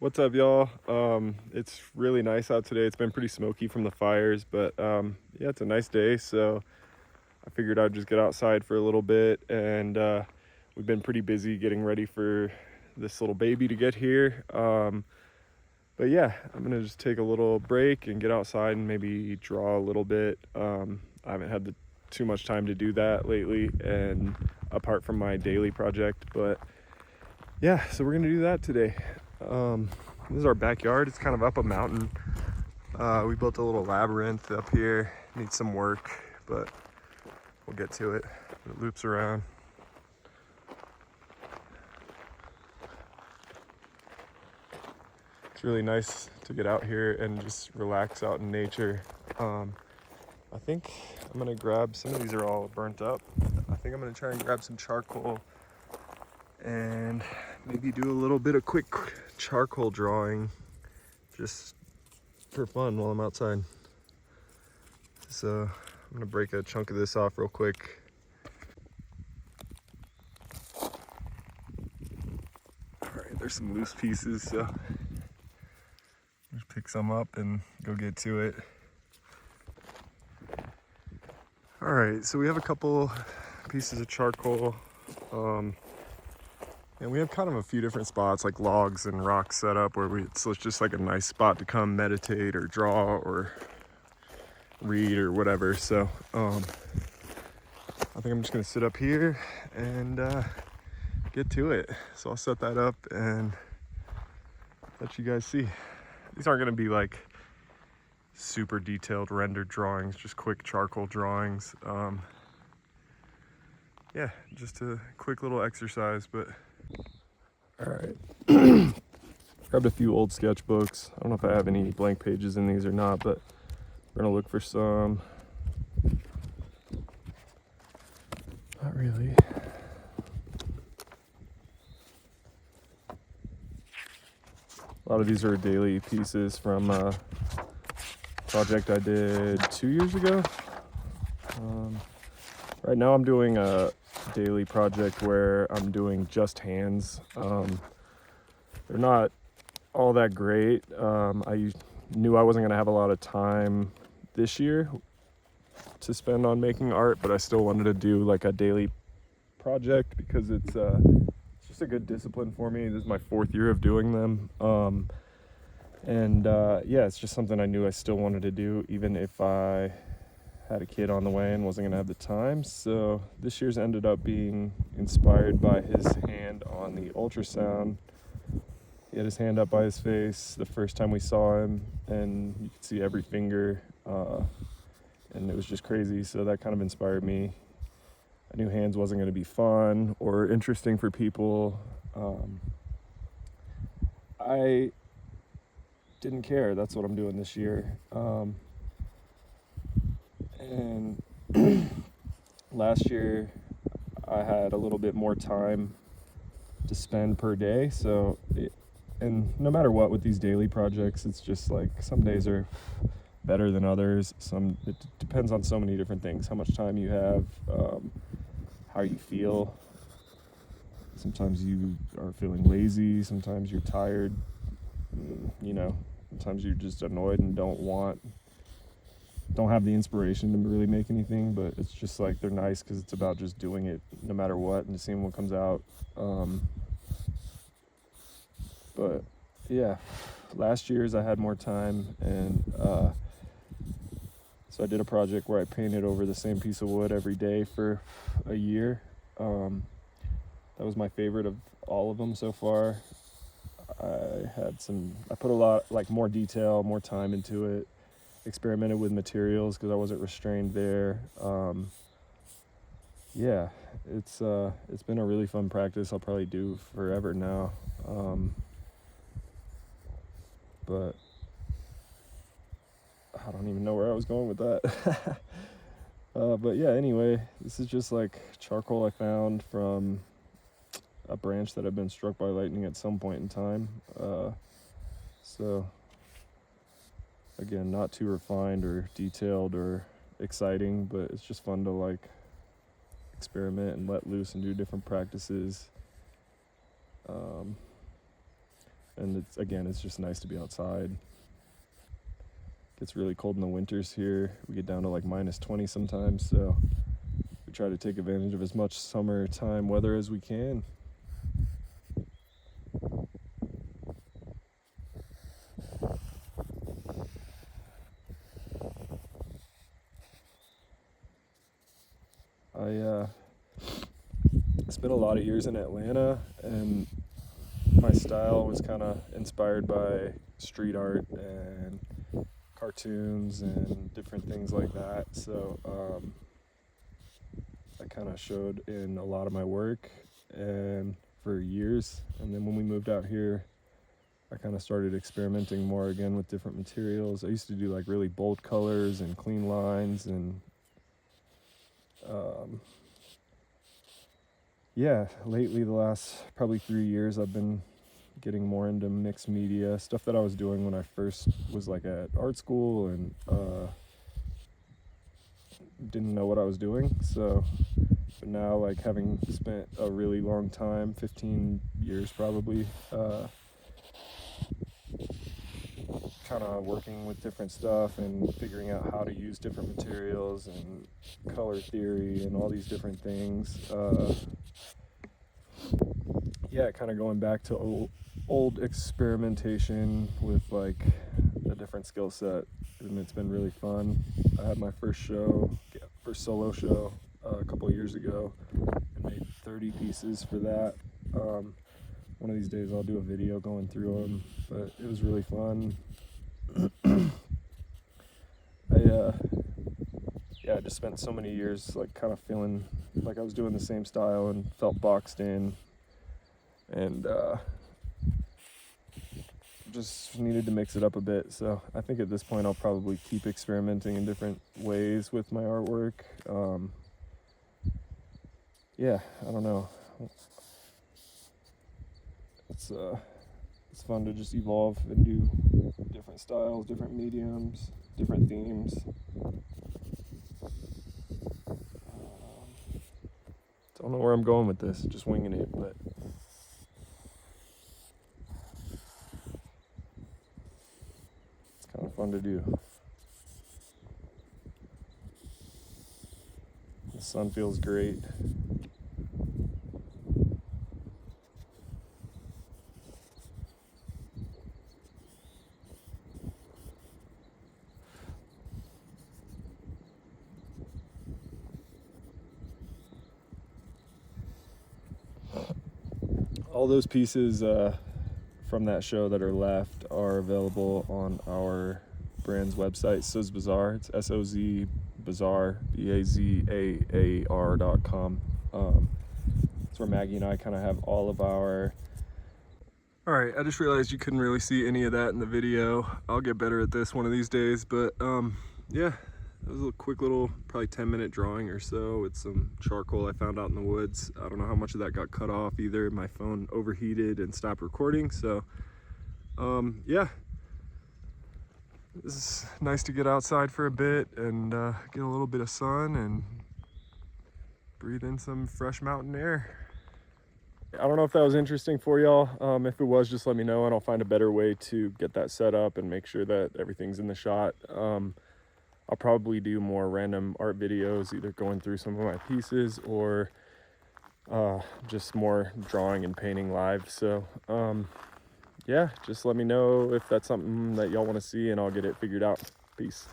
What's up, y'all? It's really nice out today. It's been pretty smoky from the fires, but yeah, it's a nice day. So I figured I'd just get outside for a little bit, and we've been pretty busy getting ready for this little baby to get here. But yeah, I'm gonna just take a little break and get outside and maybe draw a little bit. I haven't had too much time to do that lately, and apart from my daily project, but yeah, so we're gonna do that today. This is our backyard. It's kind of up a mountain. We built a little labyrinth up here. Needs some work, but we'll get to it. It loops around. It's really nice to get out here and just relax out in nature. I think I'm gonna grab, some of these are all burnt up. I think I'm gonna try and grab some charcoal and maybe do a little bit of quick charcoal drawing just for fun while I'm outside. So I'm gonna break a chunk of this off real quick. All right, there's some loose pieces, so just pick some up and go get to it. All right, so we have a couple pieces of charcoal. And we have kind of a few different spots, like logs and rocks set up where it's just like a nice spot to come meditate or draw or read or whatever. So I think I'm just gonna sit up here and get to it. So I'll set that up and let you guys see. These aren't gonna be like super detailed rendered drawings, just quick charcoal drawings. Yeah, just a quick little exercise, but all right. Grabbed a few old sketchbooks. I don't know if I have any blank pages in these or not, but we're gonna look for some. Not really. A lot of these are daily pieces from a project I did 2 years ago. Right now I'm doing a daily project where I'm doing just hands. They're not all that great. I knew I wasn't gonna have a lot of time this year to spend on making art, but I still wanted to do like a daily project because it's just a good discipline for me. This is my 4th year of doing them. Yeah, it's just something I knew I still wanted to do, even if I had a kid on the way and wasn't gonna have the time. So this year's ended up being inspired by his hand on the ultrasound. He had his hand up by his face the first time we saw him, and you could see every finger, and it was just crazy. So that kind of inspired me. I knew hands wasn't going to be fun or interesting for people. I didn't care. That's what I'm doing this year. And last year I had a little bit more time to spend per day, and no matter what with these daily projects, it's just like some days are better than others. It depends on so many different things: how much time you have, how you feel. Sometimes you are feeling lazy, sometimes you're tired, sometimes you're just annoyed and don't have the inspiration to really make anything. But it's just like they're nice because it's about just doing it no matter what and seeing what comes out. But yeah, last year's I had more time, and so I did a project where I painted over the same piece of wood every day for a year. That was my favorite of all of them so far. I put a lot, like more detail, more time into it, experimented with materials because I wasn't restrained there. Yeah, it's been a really fun practice. I'll probably do forever now. But I don't even know where I was going with that. But yeah, anyway, this is just like charcoal I found from a branch that had been struck by lightning at some point in time. So again, not too refined or detailed or exciting, but it's just fun to like experiment and let loose and do different practices. And it's just nice to be outside. Gets really cold in the winters here. We get down to like -20 sometimes, so we try to take advantage of as much summertime weather as we can. I spent a lot of years in Atlanta, and my style was kind of inspired by street art and cartoons and different things like that. So that kind of showed in a lot of my work and for years. And then when we moved out here, I kind of started experimenting more again with different materials. I used to do like really bold colors and clean lines, and yeah, lately the last probably 3 years I've been getting more into mixed media stuff that I was doing when I first was like at art school and didn't know what I was doing. So but now, like, having spent a really long time, 15 years probably, kind of working with different stuff and figuring out how to use different materials and color theory and all these different things. Yeah, kind of going back to old experimentation with like a different skill set, and it's been really fun. I had my first solo show a couple of years ago and made 30 pieces for that. One of these days I'll do a video going through them, but it was really fun. I just spent so many years like kind of feeling like I was doing the same style and felt boxed in, and just needed to mix it up a bit. So I think at this point I'll probably keep experimenting in different ways with my artwork. Yeah, I don't know. It's fun to just evolve and do different styles, different mediums, different themes. Don't know where I'm going with this, just winging it, but it's kind of fun to do. The sun feels great. All those pieces from that show that are left are available on our brand's website, SÖZ Bazaar. It's SOZ Bazaar, BAZAAR.com. It's where Maggie and I kind of have all of our... Alright, I just realized you couldn't really see any of that in the video. I'll get better at this one of these days, but yeah. That was a quick little, probably 10-minute drawing or so with some charcoal I found out in the woods. I don't know how much of that got cut off either. My phone overheated and stopped recording, so yeah. This is nice to get outside for a bit and get a little bit of sun and breathe in some fresh mountain air. I don't know if that was interesting for y'all. If it was, just let me know and I'll find a better way to get that set up and make sure that everything's in the shot. I'll probably do more random art videos, either going through some of my pieces or just more drawing and painting live. So yeah, just let me know if that's something that y'all want to see and I'll get it figured out. Peace.